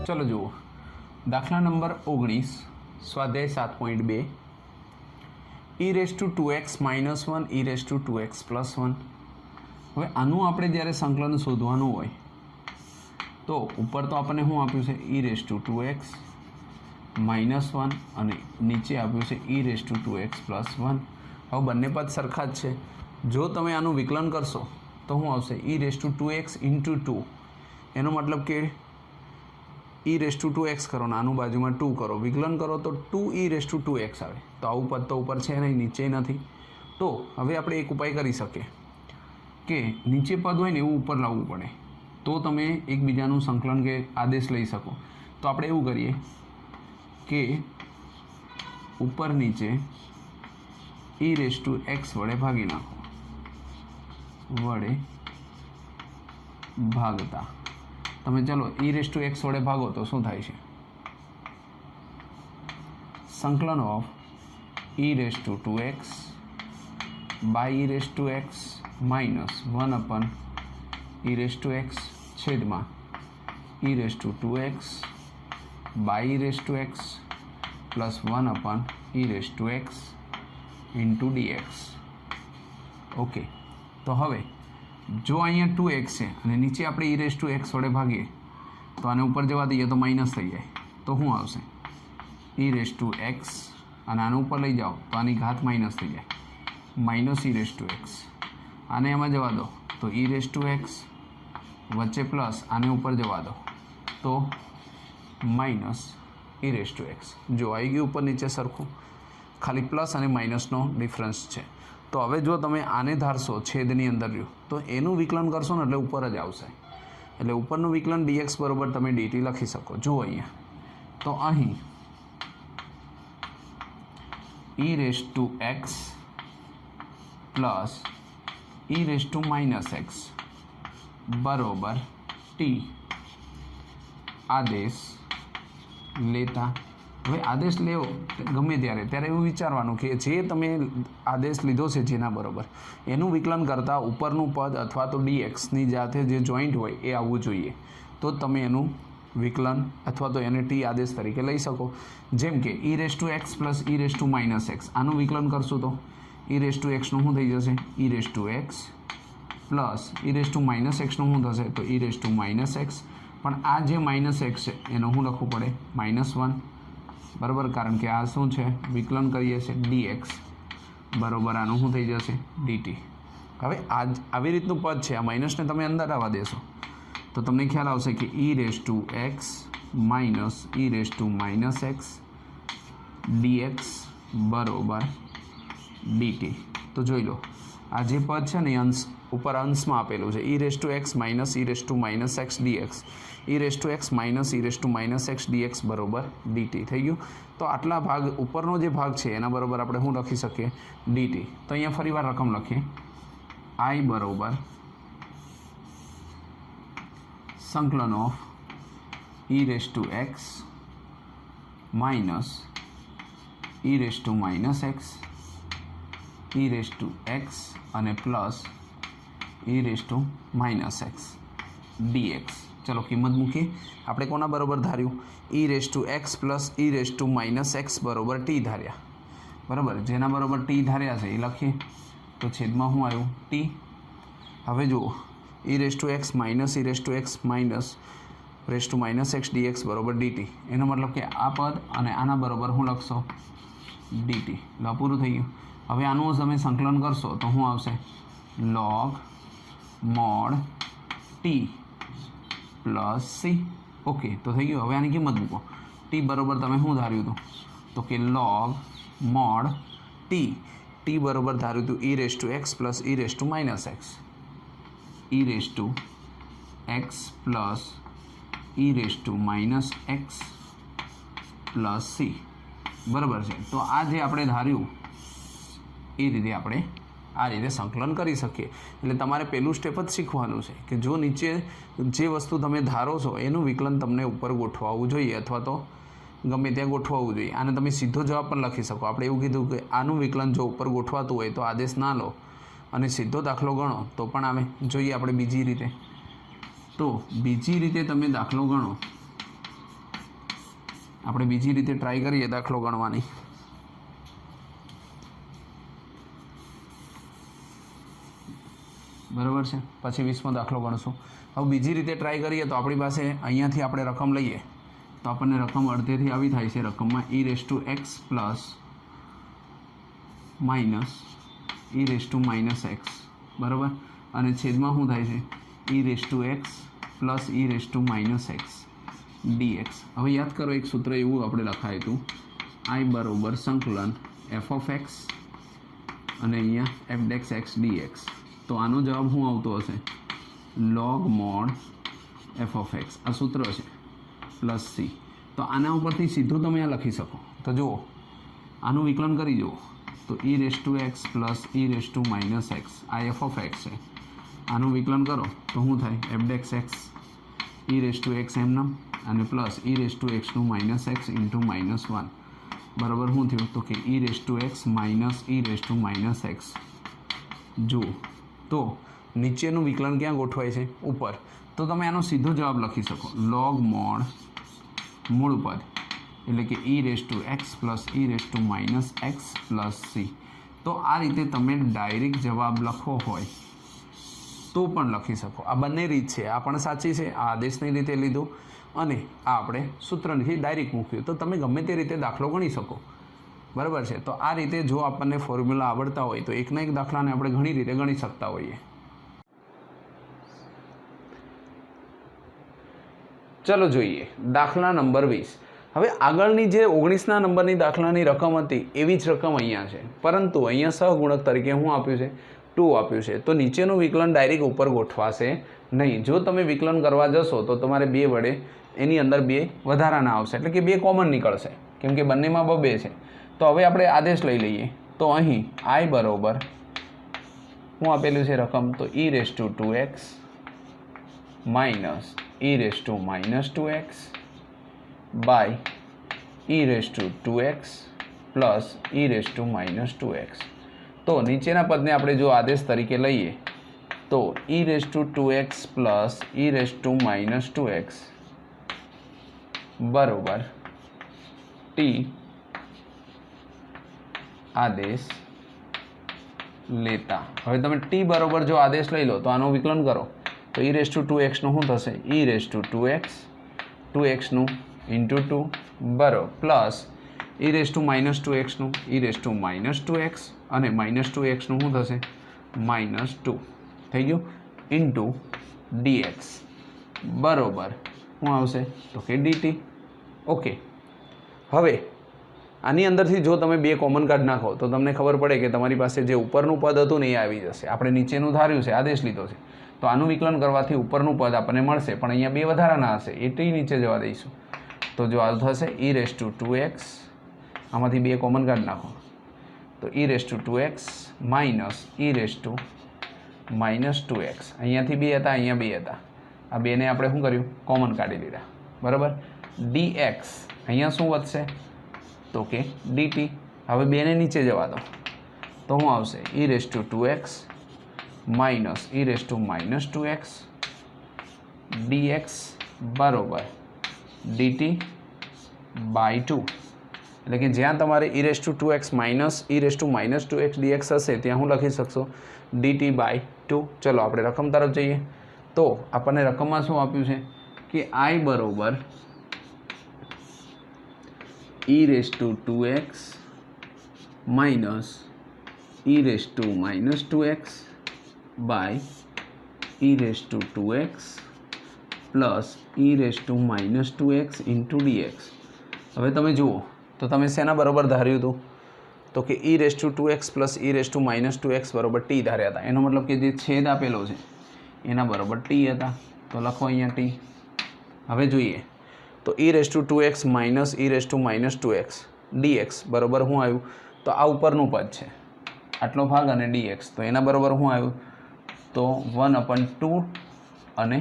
चलो जुओ दाखला नंबर 19 स्वाध्याय 7.2 e⁻²x - 1 e⁻²x + 1। હવે આનું આપણે જ્યારે સંકલન શોધવાનું હોય તો ઉપર તો આપણને શું આપ્યું છે e⁻²x - 1 અને નીચે આપ્યું છે e⁻²x + 1। હવે બંને પદ સરખા જ છે। જો તમે આનું વિકલન કરશો તો શું આવશે e⁻²x × 2। એનો મતલબ કે e⁻²x કરો ને આનું બાજુમાં 2 કરો, વિકલન કરો તો 2e⁻²x આવે। તો આવું પદ તો ઉપર છે નહીં, નીચે નથી। તો હવે આપણે એક ઉપાય કરી શકીએ કે નીચે પદ હોય ને એવું ઉપર લાવવું પડે તો તમે એકબીજાનું સંકલન કે આદેશ લઈ શકો। તો આપણે એવું કરીએ કે ઉપર નીચે e⁻x વડે ભાગી નાખો, વડે ભાગતા તમે ચલો e⁻x વડે ભાગો તો શું થાય છે સંકલન ઓફ e⁻² બાય e⁻x -1 અપન e⁻x છેદમાં e⁻² બાય e⁻x +1 અપન e⁻x ઇન્ટુ dx। ઓકે, તો હવે જો અહીંયા 2x છે અને નીચે આપણે e⁻x વડે ભાગીએ તો આને ઉપર જવા દઈએ તો માઇનસ થઈ જાય। તો શું આવશે e⁻x અને આને ઉપર લઈ જાઓ તો આની ઘાત માઇનસ થઈ જાય, માઇનસ e⁻x। આને એમાં જવા દો તો e⁻x વચ્ચે પ્લસ આને ઉપર જવા દો તો માઇનસ e⁻x। જો આવી ગયું ઉપર નીચે સરખું, ખાલી પ્લસ અને માઇનસનો ડિફરન્સ છે। તો હવે જો તમે આને ધારશો છેદની અંદર રહ્યું તો એનું વિકલન કરશો ને એટલે ઉપર જ આવશે। એટલે ઉપરનું વિકલન dx બરોબર તમે dt લખી શકો। જુઓ અહીંયા તો અહીં e⁻x પ્લસ e⁻x બરોબર t આદેશ લેતા। હવે આદેશ લેવો ગમે ત્યારે એવું વિચારવાનું કે જે તમે આદેશ લીધો છે જેના બરોબર એનું વિકલન કરતાં ઉપરનું પદ અથવા તો dxની જાતે જે જોઈન્ટ હોય એ આવવું જોઈએ, તો તમે એનું વિકલન અથવા તો એને ટી આદેશ તરીકે લઈ શકો। જેમ કે e⁻x પ્લસ e⁻x આનું વિકલન કરશું તો e⁻xનું શું થઈ જશે e⁻x પ્લસ e⁻x નું શું થશે તો e⁻x, પણ આ જે -x છે એનો શું લખવું પડે -1 બરાબર, કારણ કે આ શું છે વિકલન કરીએ છીએ dx બરાબર આનું શું થઈ જશે dt। હવે આવી રીતનું પદ છે, આ માઇનસને તમે અંદર આવવા દેશો તો તમને ખ્યાલ આવશે કે e⁻x - e⁻x dx બરાબર dt। તો જોઈ લો આ જે પદ છે ને અંશ ઉપર અંશમાં આપેલું છે e⁻x - e⁻x dx, e⁻x - e⁻x dx બરાબર dt થઈ ગયું। તો આટલા ભાગ ઉપરનો જે ભાગ છે એના બરાબર આપણે શું લખી શકીએ dt। તો અહીંયા ફરીવાર રકમ લખીએ I બરાબર સંકલન ઓફ e⁻x - e⁻x અને પ્લસ e⁻x dx। ચલો કિંમત મૂકીએ। આપણે કોના બરાબર ધાર્યું e⁻x પ્લસ e⁻x બરાબર t ધાર્યા બરાબર, જેના બરાબર t ધાર્યા છે એ લખીએ તો છેદમાં શું આવ્યું t। હવે જુઓ e⁻x - e⁻x dx બરાબર dt, એનો મતલબ કે આ પદ અને આના બરાબર શું લખશો dt। લો પૂરું થઈ ગયું। હવે આનું તમે સંકલન કરશો તો શું આવશે log mod t plus c। Okay, તો થઈ ગયું। હવે આની કિંમત મૂકો, t બરાબર તમે શું ધાર્યું હતું તો કે log mod t બરાબર ધાર્યું હતું e⁻x plus e⁻x plus e⁻x plus c બરાબર છે। તો આ જે આપણે ધાર્યું એ રીતે આપણે આ રીતે સંકલન કરી શકીએ। એટલે તમારે પહેલું સ્ટેપ જ શીખવાનું છે કે જો નીચે જે વસ્તુ તમે ધારો છો એનું વિકલન તમને ઉપર ગોઠવાવું જોઈએ અથવા તો ગમે ત્યાં ગોઠવાવું જોઈએ। આને તમે સીધો જવાબ પણ લખી શકો। આપણે એવું કીધું કે આનું વિકલન જો ઉપર ગોઠવાતું હોય તો આદેશ ના લો અને સીધો દાખલો ગણો તો પણ આવે। જોઈએ આપણે બીજી રીતે, તો બીજી રીતે તમે દાખલો ગણો આપણે બીજી રીતે ટ્રાય કરીએ દાખલો ગણવાની. બરાબર છે, પછી 20મો દાખલો ગણશું. હવે બીજી રીતે ટ્રાય કરીએ તો આપણી પાસે અહીંયાથી આપણે રકમ લઈએ તો આપણને રકમ અડધેથી આવી થાય છે. રકમમાં e⁻x પ્લસ માઇનસ e⁻x, બરાબર, અને છેદમાં શું થાય છે e⁻x પ્લસ e⁻x dx. હવે યાદ કરો એક સૂત્ર એવું આપણે લખાયું હતું, I બરોબર સંકલન f(x) અને અહીંયા f(x) dx. તો આનો જવાબ શું આવતો હશે? log mod f(x), આ સૂત્ર છે, પ્લસ c. તો આના ઉપરથી સીધું તમે આ લખી શકો. તો જુઓ, આનું વિકલન કરી જુઓ તો e⁻x પ્લસ e⁻x આ f(x) છે. આનું વિકલન કરો તો શું થાય? f(x) e⁻x એમનામ અને પ્લસ e⁻x ઇન્ટુ -1 બરાબર શું થયું? તો કે e⁻x માઇનસ e⁻x. જુઓ, તો નીચેનું વિકલન ક્યાં ગોઠવાય છે? ઉપર. તો તમે આનો સીધો જવાબ લખી શકો, log mod મૂળ પદ એટલે કે e⁻x plus e⁻x plus c. તો આ રીતે તમે ડાયરેક્ટ જવાબ લખવો હોય તો પણ લખી શકો. આ બંને રીત છે, આ પણ સાચી છે, આ આદેશની રીતે લીધું અને આ આપણે સૂત્રથી ડાયરેક્ટ મૂક્યું. તો તમે ગમે તે રીતે દાખલો ગણી શકો, બરાબર છે. તો આ રીતે જો આપણને ફોર્મ્યુલા આવડતા હોય તો એકના એક દાખલાને આપણે ઘણી રીતે ગણી શકતા હોઈએ. ચલો જોઈએ દાખલા નંબર 20. હવે આગળની જે 19ના નંબરની દાખલાની રકમ હતી એવી જ રકમ અહીંયા છે, પરંતુ અહીંયા સહગુણક તરીકે શું આપ્યું છે? 2 આપ્યું છે. તો નીચેનું વિકલન ડાયરેક્ટ ઉપર ગોઠવાશે નહીં. જો તમે વિકલન કરવા જશો તો તમારે 2 વડે એની અંદર 2 વધારાના આવશે, એટલે કે 2 કોમન નીકળશે, કેમ કે બંનેમાં 2 છે. તો હવે આપણે આદેશ લઈ લઈએ. તો અહીં I બરોબર શું આપેલું છે રકમ? તો e⁻2x minus e⁻2x by e⁻2x plus e⁻2x. તો નીચેના પદને આપણે જો આદેશ તરીકે લઈએ તો e⁻2x પ્લસ e⁻2x બરોબર t આદેશ લેતા. હવે તમે t બરોબર જો આદેશ લઈ લો તો આનું વિકલન કરો તો e⁻2x નું શું થશે? e⁻2x 2x નું ઇન્ટુ 2 બરોબર પ્લસ e⁻2x નું e⁻2x અને -2x નું શું થશે? -2 થઈ ગયું ઇન્ટુ dx બરોબર શું આવશે? તો કે dt. ઓકે, હવે આની અંદરથી જો તમે 2 કોમન કાઢ નાખો તો તમને ખબર પડે કે તમારી પાસે જે ઉપરનું પદ હતું ને એ આવી જશે. આપણે નીચેનું ધાર્યું છે, આદેશ લીધો છે, તો આનું વિકલન કરવાથી ઉપરનું પદ આપણને મળશે, પણ અહીંયા 2 વધારાના હશે, એ t નીચે જવા દઈશું. તો જો આ થશે e⁻2x, આમાંથી 2 કોમન કાઢ નાખો તો e⁻2x માઇનસ e⁻2x. અહીંયાથી 2 હતા, અહીંયા 2 હતા, આ 2ને આપણે શું કર્યું? કોમન કાઢી લીધા, બરાબર. dx અહીંયા શું વધશે? તો કે dt. હવે 2ને નીચે જવા દો તો શું આવશે? e⁻2x માઇનસ e⁻2x dx બરોબર dt બાય 2. એટલે કે જ્યાં તમારે e⁻2x માઇનસ e⁻2x dx હશે ત્યાં હું લખી શકશો? dt by 2. ચલો આપણે રકમ તરફ જઈએ. તો આપણને રકમમાં શું આપ્યું છે કે I બરોબર e⁻2x minus e⁻2x by e⁻2x plus e⁻2x into dx. હવે તમે જુઓ તો તમે શેના બરોબર ધાર્યું હતું? તો કે e⁻2x પ્લસ e⁻2x બરોબર t ધાર્યા હતા. એનો મતલબ કે જે છેદ આપેલો છે એના બરોબર t હતા, તો લખો અહીંયા t. હવે જોઈએ તો e⁻2x માઇનસ e⁻2x dx બરોબર શું આવ્યું? તો આ ઉપરનું પદ છે, આટલો ભાગ અને dx, તો એના બરોબર શું આવ્યું? તો 1/2 અને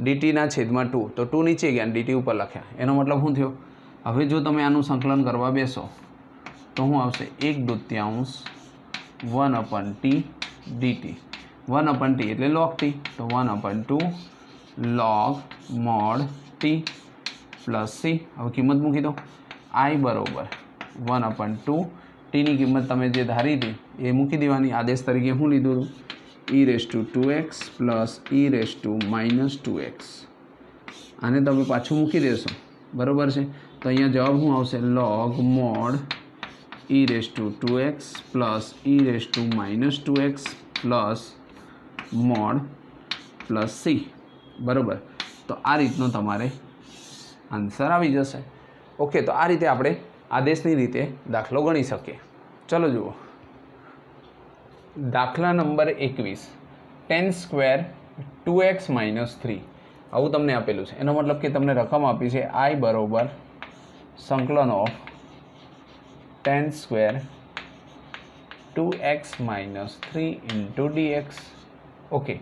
dt ના છેદમાં 2, તો 2 નીચે ગયા, dt ઉપર લખ્યા. એનો મતલબ શું થયો? હવે જો તમે આનું સંકલન કરવા બેસો તો શું આવશે? 1/2 1/t dt. 1/t એટલે log t, તો 1/2 log mod t plus C. હવે કિંમત મૂકી દો. આઈ બરોબર 1/2. ટીની કિંમત તમે જે ધારી હતી એ મૂકી દેવાની. આદેશ તરીકે શું લીધું હતું e2x પ્લસ e-2x. આને તમે પાછું મૂકી દેશો બરાબર છે. તો અહીંયા જવાબ શું આવશે log mod e2x plus e-2x plus mod plus C બરાબર. તો આ રીતનો તમારે આન્સર આવી જશે. ઓકે, તો આ રીતે આપણે આદેશની રીતે દાખલો ગણી શકીએ. ચલો જુઓ દાખલા નંબર 21 10² 2x - 3. આવું તમને આપેલું છે. એનો મતલબ કે તમને રકમ આપી છે I બરોબર સંકલન of 10² 2x - 3 into dx. Okay,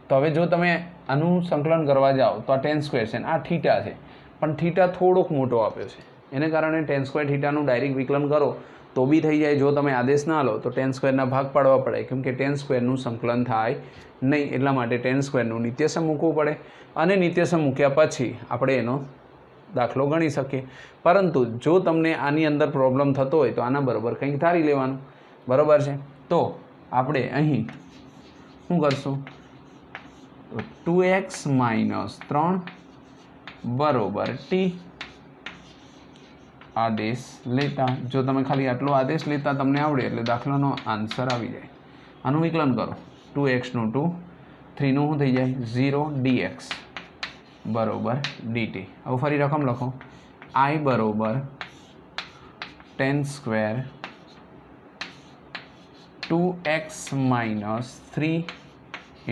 તો હવે જો તમે આનું સંકલન કરવા જાઓ તો આ 10² છે ને આ થીટા છે, પણ થીટા થોડોક મોટો આપ્યો છે, એને કારણે 10² થીટાનું ડાયરેક્ટ વિકલન કરો તો બી થઈ જાય. જો તમે આદેશ ના લો તો 10² ભાગ પાડવા પડે, કેમ કે 10² સંકલન થાય નહીં. એટલા માટે 10² નિત્યસમ મૂકવું પડે, અને નિત્યસમ મૂક્યા પછી આપણે એનો દાખલો ગણી શકીએ. પરંતુ જો તમને આની અંદર પ્રોબ્લેમ થતો હોય તો આના બરાબર કંઈક ધારી લેવાનું બરાબર છે. તો આપણે અહીં શું કરશું 2x - 3 બરોબર t. આદેશ લેતા જો તમે ખાલી આટલો આદેશ લેતા તમને આવડે એટલે દાખલાનો આન્સર આવી જાય. આનું વિકલન કરો 2x નું 2, 3 નું શું થઈ જાય 0 dx બરોબર dt. હવે ફરી રકમ લખો I બરોબર 10² 2x - 3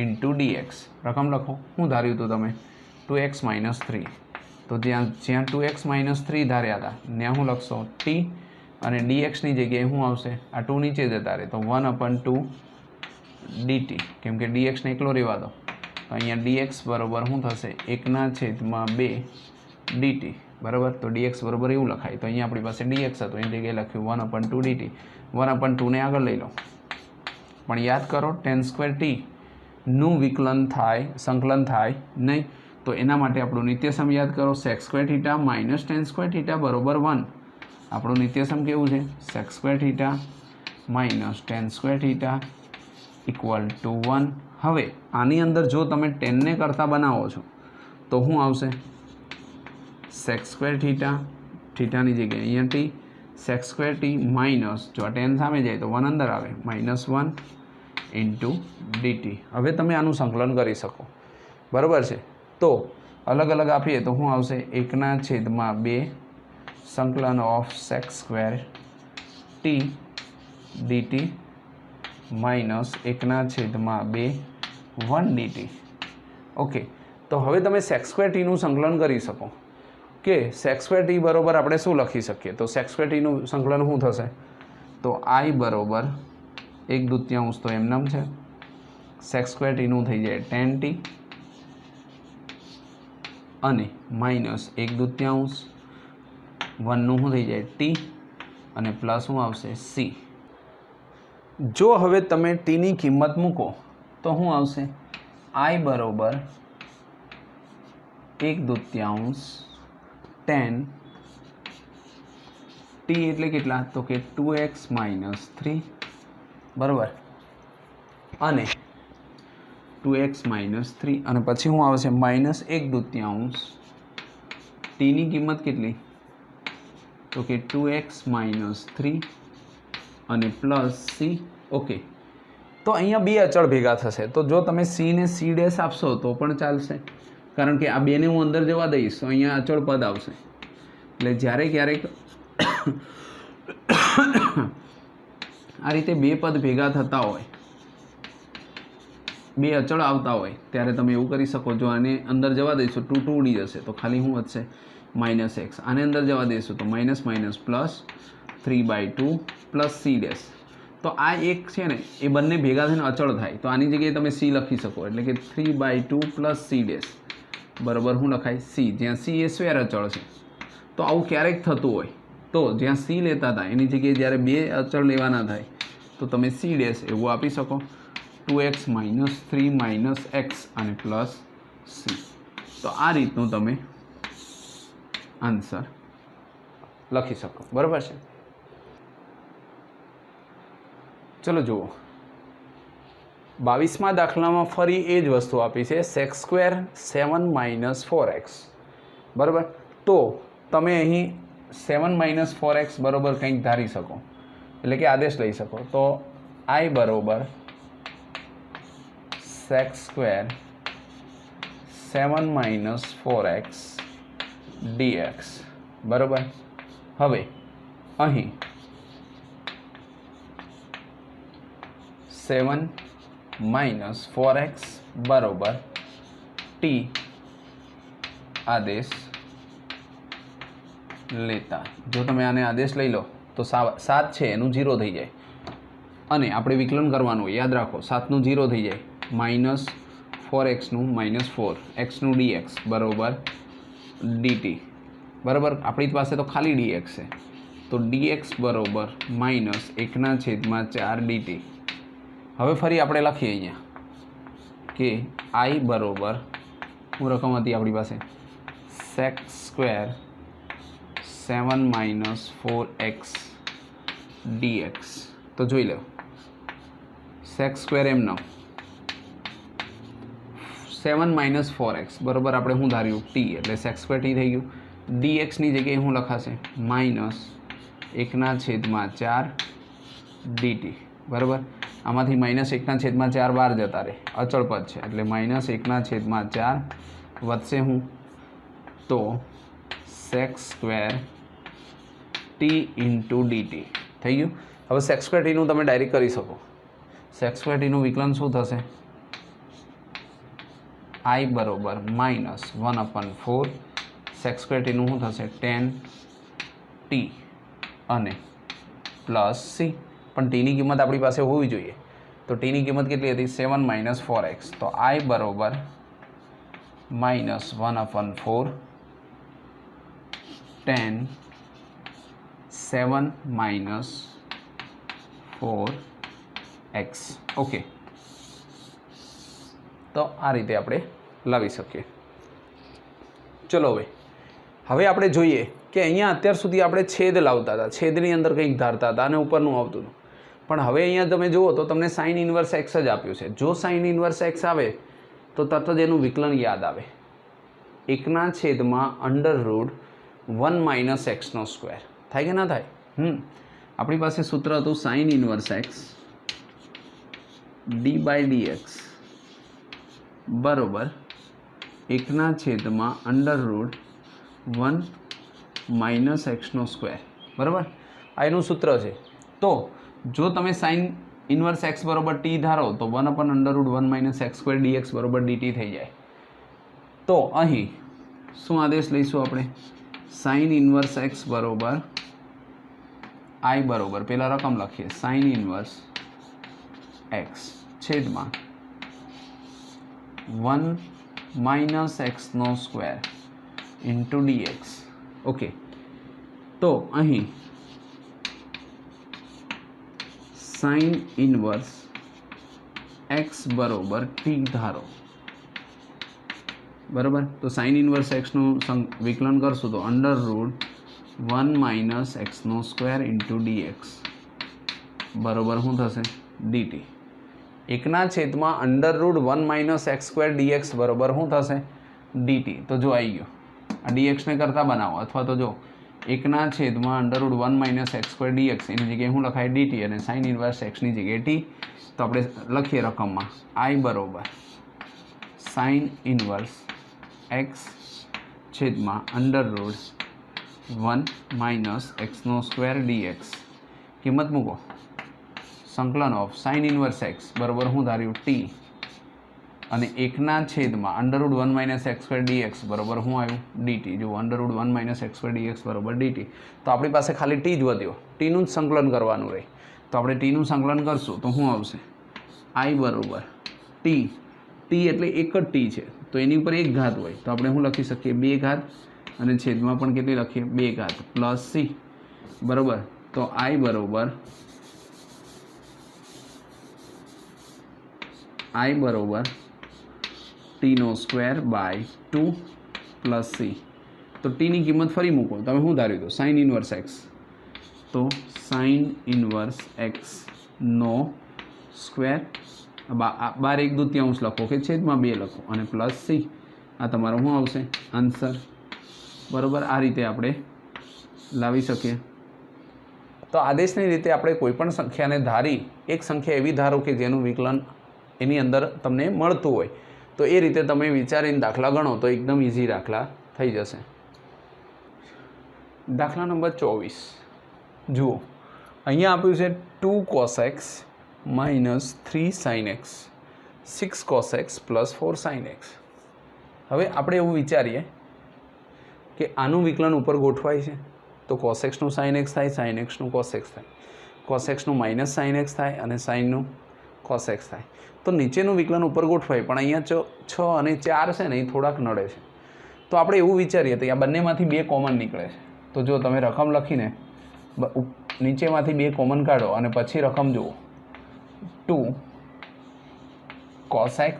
ઇન્ટુ dx. રકમ લખો. શું ધાર્યું હતું તમે 2x - 3. તો જ્યાં 2x - 3 ધાર્યા હતા ત્યાં શું લખશો t, અને dxની જગ્યાએ શું આવશે આ 2 નીચે જતા રહે તો 1/2 dt. કેમ કે dxને એકલો રહેવા દો તો અહીંયા dx બરોબર શું થશે 1/2 dt બરાબર. તો dx બરોબર એવું લખાય. તો અહીંયા આપણી પાસે dx હતું એની જગ્યાએ લખ્યું 1/2 dt. 1/2 ને આગળ લઈ લો, પણ યાદ કરો 10² t નું વિકલન થાય સંકલન થાય નહીં. તો એના માટે આપણું નિત્યસમ યાદ કરો sec² θ માઇનસ 10² θ બરોબર 1. આપણું નિત્યસમ કેવું છે sec² θ માઇનસ 10² θ ઇક્વલ ટુ 1. હવે આની અંદર જો તમે 10 ને કરતા બનાવો છો તો શું આવશે sec² θ, થીટાની જગ્યાએ અહીંયા t, sec² t માઇનસ જો આ 10 સામે જાય તો 1 અંદર આવે -1 ઇન્ટુ dt. હવે તમે આનું સંકલન કરી શકો બરાબર છે. તો અલગ અલગ આપીએ તો શું આવશે 1/2 સંકલન of sec² t dt minus 1/2 1 dt. Okay, તો હવે તમે sec² t નું સંકલન કરી શકો કે sec² t બરોબર આપણે શું લખી શકીએ. તો sec² t નું સંકલન શું થશે તો I બરોબર 1/2 તો એમનામ છે, sec² t નું થઈ જાય 10t અને માઇનસ 1/2 1 નું શું થઈ જાય t અને પ્લસ શું આવશે c. જો હવે તમે t ની કિંમત મૂકો તો શું આવશે I બરોબર 1/2 10 t એટલે કેટલા તો કે 2x - 3 બરાબર, અને 2x - 3 અને પછી શું આવશે -1/2 t ની કિંમત કેટલી તો કે 2x - 3 અને પ્લસ c. ઓકે, તો અહીંયા બે અચળ ભેગા થશે. તો જો તમે c ને c' આપશો તો પણ ચાલશે, કારણ કે આ બેને હું અંદર જવા દઈશ તો અહીંયા અચળ પદ આવશે. એટલે જ્યારે ક્યારેક આ રીતે બે પદ ભેગા થતા હોય, બે અચળ આવતા હોય ત્યારે તમે એવું કરી શકો. જો આને અંદર જવા દઈશું 2 ઉડી જશે તો ખાલી શું વધશે -x. આને અંદર જવા દઈશું તો માઇનસ પ્લસ 3/2 પ્લસ c'. તો આ એક છે ને એ બંને ભેગા થઈને અચળ થાય તો આની જગ્યાએ તમે c લખી શકો, એટલે કે 3/2 પ્લસ c' બરાબર શું લખાય c, જ્યાં c એ સ્વેર અચળ છે. તો આવું ક્યારેક થતું હોય તો જ્યાં c લેતા હતા એની જગ્યાએ જ્યારે બે અચળ લેવાના થાય તો તમે c' એવું આપી શકો 2x - 3 - x અને પ્લસ c. તો આ રીતનું તમે આન્સર લખી શકો. બરાબર છે. ચલો જુઓ, 22મા દાખલામાં ફરી એ જ વસ્તુ આપી છે, સેક્સ સ્ક્વેર 7 - 4x. બરાબર. તો તમે અહીં 7 - 4x બરાબર કંઈક ધારી શકો, એટલે કે આદેશ લઈ શકો. તો I બરાબર સેક્સ સ્ક્વેર 7 - 4x dx. બરાબર. હવે અહીં 7 - 4x બરાબર t આદેશ લેતા, જો તમે આને આદેશ લઈ લો તો 7 છે એનું 0 થઈ જાય, અને આપણે વિકલન કરવાનું, યાદ રાખો 7નું 0 થઈ જાય, -4xનું -4xનું dx બરાબર dt. બરાબર. આપણી પાસે તો ખાલી dx છે, તો dx બરાબર -1/4 dt. હવે ફરી આપણે લખીએ અહીંયા કે I બરાબર, શું રકમ હતી આપણી પાસે, સેક્સ સ્ક્વેર 7 - 4x dx. તો જોઈ લો, સેક્સ સ્ક્વેર એમનો 7 - 4x બરાબર આપણે શું ધાર્યું, t, એટલે સેક્સ સ્ક્વેર t થઈ ગયું. dxની જગ્યાએ શું લખાશે, -1/4 dt. બરાબર. આમાંથી -1/4 બહાર જતા રહે, અચળ પદ છે, એટલે -1/4 વધશે હું, તો સેક્સ સ્ક્વેર t × dt થઈ ગયું. હવે સેક્સ સ્ક્વેર ટીનું તમે ડાયરેક્ટ કરી શકો. સેક્સ સ્ક્વેર ટીનું વિકલન શું થશે, I બરાબર -1/4 સેક્સ સ્ક્વેર ટીનું શું થશે, tan t અને પ્લસ c. પણ ટીની કિંમત આપણી પાસે હોવી જોઈએ, તો ટીની કિંમત કેટલી હતી, 7 - 4x. તો I બરાબર -1/4 tan 7 - 4x. ઓકે. તો આ રીતે આપણે લાવી શકીએ. ચલો હવે આપણે જોઈએ કે અહીંયા અત્યાર સુધી આપણે છેદ લાવતા હતા, છેદની અંદર કંઈક ધારતા હતા અને ઉપરનું આવતું હતું. પણ હવે અહીંયા તમે જુઓ તો તમને સાઇન ઇન્વર્સ એક્સ જ આપ્યું છે. જો સાઇન ઇન્વર્સ એક્સ આવે તો તરત જ એનું વિકલન યાદ આવે, 1/√1 - x². થાય કે ના થાય? આપણી પાસે સૂત્ર હતું સાઇન ઇન્વર્સ એક્સ d/dx બરોબર 1/√1 - x². બરાબર. આ એનું સૂત્ર છે. તો જો તમે સાઇન ઇન્વર્સ એક્સ બરોબર ટી ધારો તો 1/√1 - x² dx બરોબર dt થઈ જાય. તો અહીં શું આદેશ લઈશું આપણે, સાઇન ઇન્વર્સ એક્સ બરોબર I બરોબર પહેલાં રકમ લખીએ, સાઇન ઇન્વર્સ એક્સ છેદમાં 1 - x² ઇન્ટુ dx. ઓકે. તો અહીં સાઇન ઇન્વર્સ એક્સ બરોબર ટી ધારો. બરાબર. તો સાઇન ઇન્વર્સ એક્સનું વિકલન કરશું તો √1 - x² ઇન્ટુ dx બરોબર શું થશે, dt. 1/√1 - x² dx બરોબર શું થશે, dt. તો જો આવી ગયું, આ dx ને કરતા બનાવો, અથવા તો જો 1/√1 - x² dx એની જગ્યાએ શું લખાય, dt, અને સાઇન ઇન્વર્સ એક્સની જગ્યાએ t. તો આપણે લખીએ રકમમાં I બરોબર સાઇન ઇન્વર્સ એક્સ છેદમાં √1 - x² dx. કિંમત મૂકો, સંકલન ઓફ સાઇન ઇન્વર્સ એક્સ બરોબર શું ધાર્યું, t, અને 1/√1 - x² dx બરોબર શું આવ્યું, dt. જો 1/√1 - x² dx બરોબર dt. તો આપણી પાસે ખાલી t જ વધ્યો, ટીનું જ સંકલન કરવાનું રહે. તો આપણે ટીનું સંકલન કરશું તો શું આવશે, I બરોબર t એટલે એક જ t છે, તો એની ઉપર એક ઘાત હોય તો આપણે શું લખી શકીએ, 2 ઘાત, અને છેદમાં પણ કેટલી લખીએ, 2 ઘાત પ્લસ c. બરોબર. તો I બરોબર t² / 2 પ્લસ c. તો તો ટીની કિંમત ફરી મૂકો, તમે શું ધાર્યું હતું? Sine inverse x. તો સાઇન ઇનવર્સ એક્સનો સ્ક્વેર, 12/1/2 લખો કે છેદમાં 2 લખો અને પ્લસ સી. આ તમારો શું આવશે? આન્સર. બરાબર, આ રીતે આપણે લાવી શકીએ. તો આદેશની રીતે આપણે કોઈપણ સંખ્યાને ધારી, એક સંખ્યા એવી ધારો કે જેનું વિકલન એની અંદર તમને મળતું હોય, તો એ રીતે તમે વિચારીને દાખલા ગણો તો એકદમ ઇઝી દાખલા થઈ જશે. દાખલા નંબર 24 જુઓ, અહીંયા આપ્યું છે 2 cos x minus 3 sin x, 6 cos x plus 4 sin x. હવે આપણે એવું વિચારીએ કે આનું વિકલન ઉપર ગોઠવાય છે, તો cos x નું sin x થાય, sin x નું cos x થાય, cos x નું માઇનસ sin x થાય અને sin નું cos x થાય. તો નીચેનું વિકલન ઉપર ગોઠવાય, પણ અહીંયા 6 અને 4 છે ને એ થોડાક નડે છે. તો આપણે એવું વિચારીએ તો આ બંનેમાંથી 2 કોમન નીકળે છે. તો જો તમે રકમ લખીને નીચેમાંથી 2 કોમન કાઢો અને પછી રકમ જુઓ, 2 cos x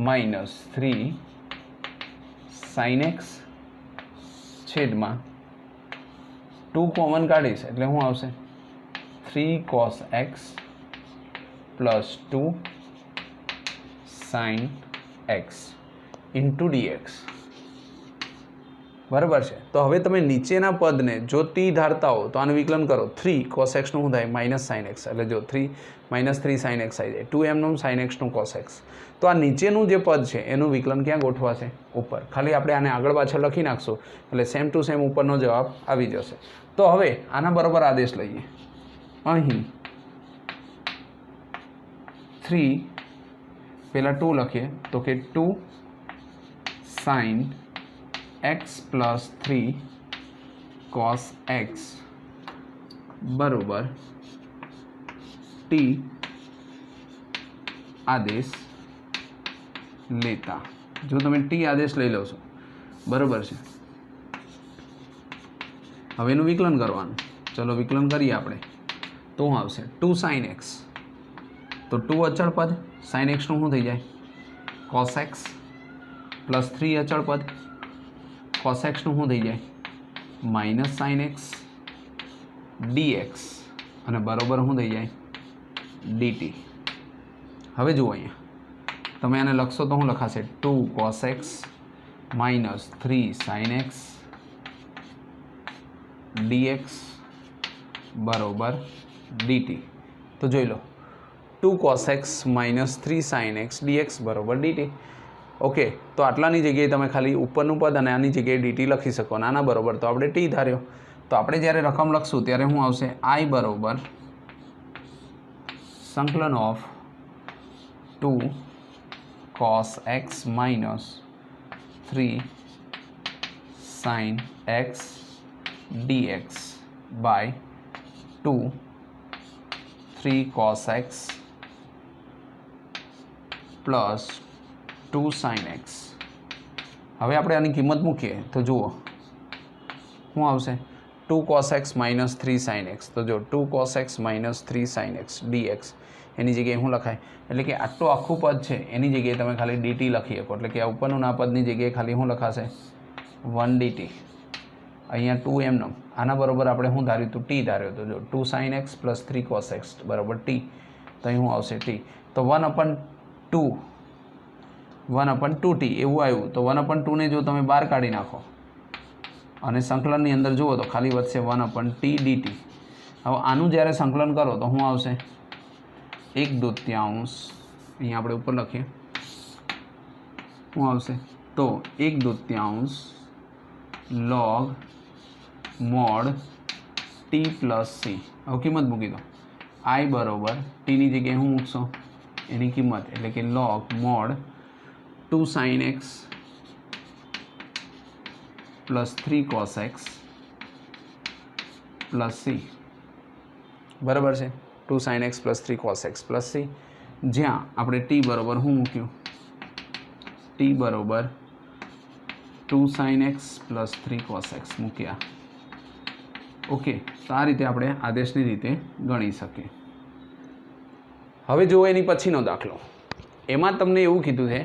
minus 3 sin x છેદમાં 2 કોમન કાઢીશ એટલે શું આવશે? 3 cos x plus 2 sin x into dx. બરાબર છે. તો હવે તમે નીચેના પદને જો ટી ધારતા હો તો આનું વિકલન કરો. 3 cos x નું શું થાય? માઇનસ sin x, એટલે જો 3 sin x આવી જાય. 2m નું sin x નું cos x. તો આ નીચેનું જે પદ છે એનું વિકલન ક્યાં ગોઠવાશે? ઉપર. ખાલી આપણે આને આગળ પાછળ લખી નાખશું એટલે સેમ ટુ સેમ ઉપરનો જવાબ આવી જશે. તો હવે આના બરાબર આદેશ લઈએ. અહીં 3 પહેલાં 2 લખીએ તો કે 2 sin x plus 3 cos x બરોબર ટી આદેશ લેતા. જો તમે ટી આદેશ લઈ લો છો, બરોબર છે. હવે એનું વિકલન કરવાનું. ચલો વિકલન કરીએ આપણે. તો શું આવશે? 2 sin x, તો 2 અચળ પદ, sin x નું શું થઈ જાય? cos x પ્લસ 3 અચળ પદ, cos x નું શું થઈ જાય? માઇનસ sin x dx અને બરોબર શું થઈ જાય? dt. હવે જુઓ અહીંયા તમે આને લખશો તો શું લખાશે? 2 cos x minus 3 sin x dx બરોબર dt. તો જોઈ લો, 2 cos x minus 3 sin x dx બરોબર dt. ઓકે, તો આટલાની જગ્યાએ તમે ખાલી ઉપરનું પદ અને આની જગ્યાએ dt લખી શકો. નાના બરોબર તો આપણે ટી ધાર્યો. તો આપણે જ્યારે રકમ લખશું ત્યારે શું આવશે? I બરોબર સંકલન of 2 cos x minus 3 sin x dx by 2 3 cos x plus 2 sin x. હવે આપણે આની કિંમત મૂકીએ તો જુઓ શું આવશે? 2 cos x minus 3 sin x. તો જો 2 cos x minus 3 sin x dx એની જગ્યાએ શું લખાય? એટલે કે આટલું આખું પદ છે એની જગ્યાએ તમે ખાલી dt લખી શકો. એટલે કે આ ઉપરનું ના પદની જગ્યાએ ખાલી શું લખાશે? 1 dt. અહીંયા 2m નો આના બરોબર આપણે શું ધાર્યું હતું? ટી ધાર્યો હતો. જો 2 sin x plus 3 cos x બરાબર ટી. તો અહીં શું આવશે? ટી. તો 1/2t એવું આવ્યું. તો 1/2 ને જો તમે બહાર કાઢી નાખો અને સંકલનની અંદર જુઓ તો ખાલી વધશે 1/t dt. હવે આનું જ્યારે સંકલન કરો તો શું આવશે? 1/2 અહીંયા આપણે ઉપર લખીએ શું આવશે? તો 1/2 log mod t plus c. હવે કિંમત મૂકી દો. I બરોબર ટીની જગ્યાએ શું મૂકશો? એની કિંમત, એટલે કે log mod 2 sin x plus 3 cos x plus c બરાબર છે. 2 sin x plus 3 cos x plus c, જ્યાં આપણે t બરોબર શું મૂક્યું? t બરોબર 2 sin x plus 3 cos x મૂક્યા. ઓકે, તો આ રીતે આપણે આદેશની રીતે ગણી શકીએ. હવે જુઓ એની પછીનો દાખલો. એમાં તમને એવું કીધું છે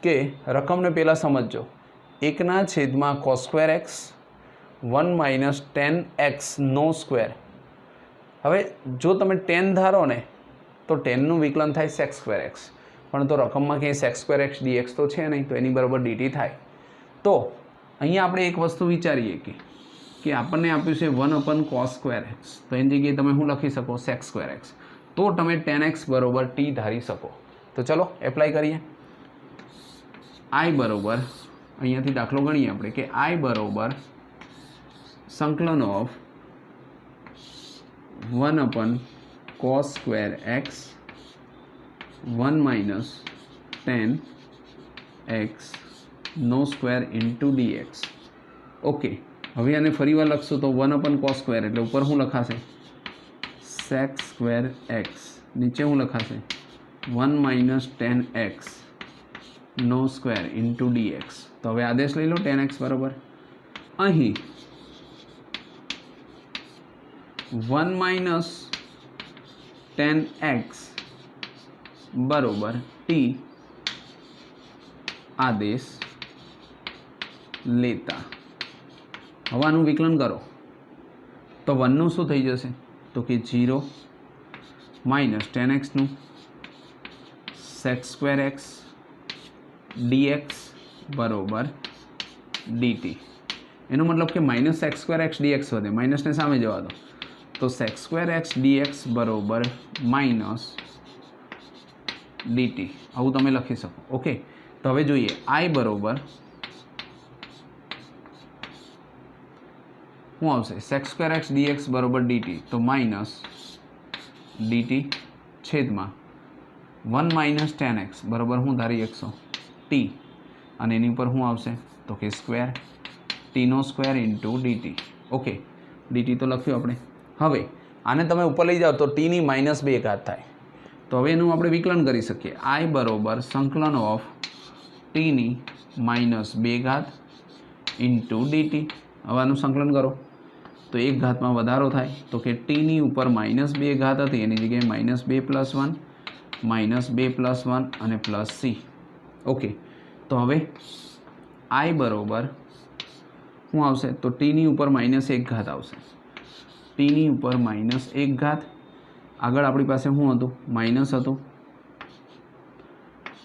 કે રકમને પહેલાં સમજજો એકના છેદમાં cos square x 1 minus 10x નો સ્ક્વેર. હવે જો તમે 10 ધારો ને તો 10નું વિકલન થાય સેક સ્ક્વેર એક્સ, પણ તો રકમમાં ક્યાંય સેક સ્ક્વેર એક્સ ડીએક્સ તો છે નહીં, તો એની બરાબર ડીટી થાય. તો અહીંયા આપણે એક વસ્તુ વિચારીએ કે આપણને આપ્યું છે 1 કોસ સ્ક્વેર એક્સ, તો એની જગ્યાએ તમે શું લખી શકો સેક સ્ક્વેર એક્સ, તો તમે 10x બરાબર ટી ધારી શકો. તો ચલો એપ્લાય કરીએ. આઈ બરાબર અહીંયાથી દાખલો ગણીએ આપણે કે આઈ બરાબર સંકલન of 1 cos square x 1 minus 10x નો સ્ક્વેર ઇન્ટુ ડીએક્સ. ઓકે, હવે આને ફરી વાર લખશું તો 1 કોસ સ્ક્વેર એટલે ઉપર શું લખાશે સેક સ્ક્વેર એક્સ, નીચે શું લખાશે 1 માઇનસ 10x નો સ્ક્વેર ઇન્ટુ ડીએક્સ. તો હવે આદેશ લઈ લો 10x બરાબર અહીં 1 માઇનસ 10x બરાબર ટી આદેશ લેતા. હવે આનું વિકલન કરો તો 1નું શું થઈ જશે તો કે 0 માઇનસ 10xનું સેક સ્ક્વેર એક્સ ડીએક્સ બરાબર ડીટી. એનો મતલબ કે minus sec square x dx વધે, માઇનસને સામે જવા દો, તો સેક સ્ક્વેર એક્સ ડીએક્સ બરાબર માઇનસ ડીટી, આવું તમે લખી શકો. ઓકે, તો હવે જોઈએ આઈ બરાબર શું આવશે સેક સ્ક્વેર એક્સ ડીએક્સ બરાબર ડીટી, તો માઇનસ ડીટી છેદમાં 1 માઇનસ 10x બરાબર હું ધારી 100 ટી, અને એની ઉપર શું આવશે તો કે સ્ક્વેર ટીનો square into dt. Okay, dt તો લખ્યું આપણે. હવે આને તમે ઉપર લઈ જાઓ તો ટીની -2 ઘાત થાય, તો હવે એનું આપણે વિકલન કરી શકીએ. આઈ બરાબર સંકલન ઓફ ટીની -2 ઘાત ઇન્ટુ ડીટી. હવે આનું સંકલન કરો તો એક ઘાતમાં વધારો થાય, તો કે ટીની ઉપર -2 ઘાત હતી એની જગ્યાએ -2 + 1 -2 + 1 અને પ્લસ સી. ઓકે, તો હવે આઈ બરાબર શું આવશે તો ટીની ઉપર -1 ઘાત આવશે, ટીની ઉપર -1 ઘાત, આગળ આપણી પાસે શું હતું માઇનસ હતું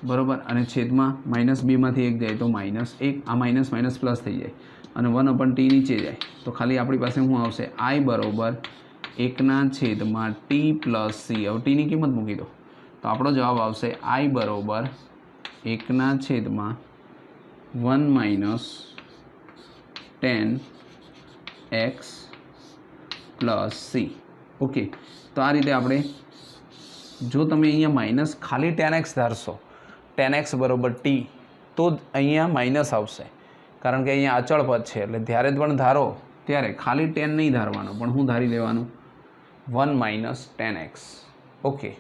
બરાબર, અને છેદમાં -2માંથી 1 જાય તો -1, આ માઇનસ માઇનસ પ્લસ થઈ જાય અને 1 ટી નીચે જાય, તો ખાલી આપણી પાસે શું આવશે આઈ બરાબર 1/t + સી. હવે ટીની કિંમત મૂકી દો તો આપણો જવાબ આવશે આઈ બરાબર 1/1 માઇનસ 10x + સી. ઓકે, તો આ રીતે આપણે જો તમે અહીંયા માઇનસ ખાલી 10x ધારશો 10x બરાબર ટી, તો જ અહીંયા માઇનસ આવશે, કારણ કે અહીંયા અચળ પદ છે. એટલે જ્યારે પણ ધારો ત્યારે ખાલી 10 નહીં ધારવાનો, પણ શું ધારી લેવાનું 1 માઇનસ 10x. ઓકે.